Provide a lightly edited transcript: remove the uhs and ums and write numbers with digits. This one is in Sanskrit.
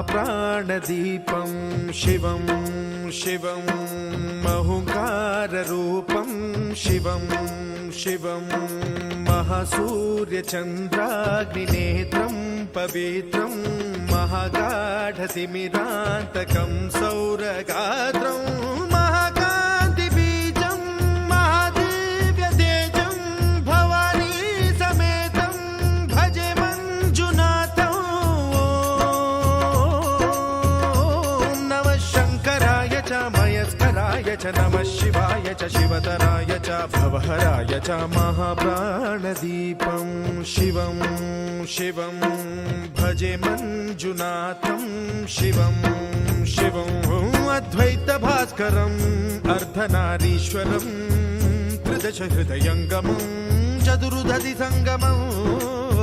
महाप्राणदीपं शिवं शिवं महुकाररूपं शिवं शिवं महासूर्यचन्द्राग्निनेत्रं पवित्रं महागाढतिमिरान्तकं सौरगात्रं महाकान्तिबीजं महादिव्यतेजं भवानी समेतं भजे मञ्जुनाथं। ॐ नमः शङ्कराय च मयस्कराय च नमः शिवाय च शिवतराय च भवहराय च महाप्राणदीपं शिवं शिवं भजे मञ्जुनाथं शिवं शिवं अद्वैतभास्करम् अर्धनारीश्वरं त्रिदश हृदयङ्गमं चतुर्दधि सङ्गमम्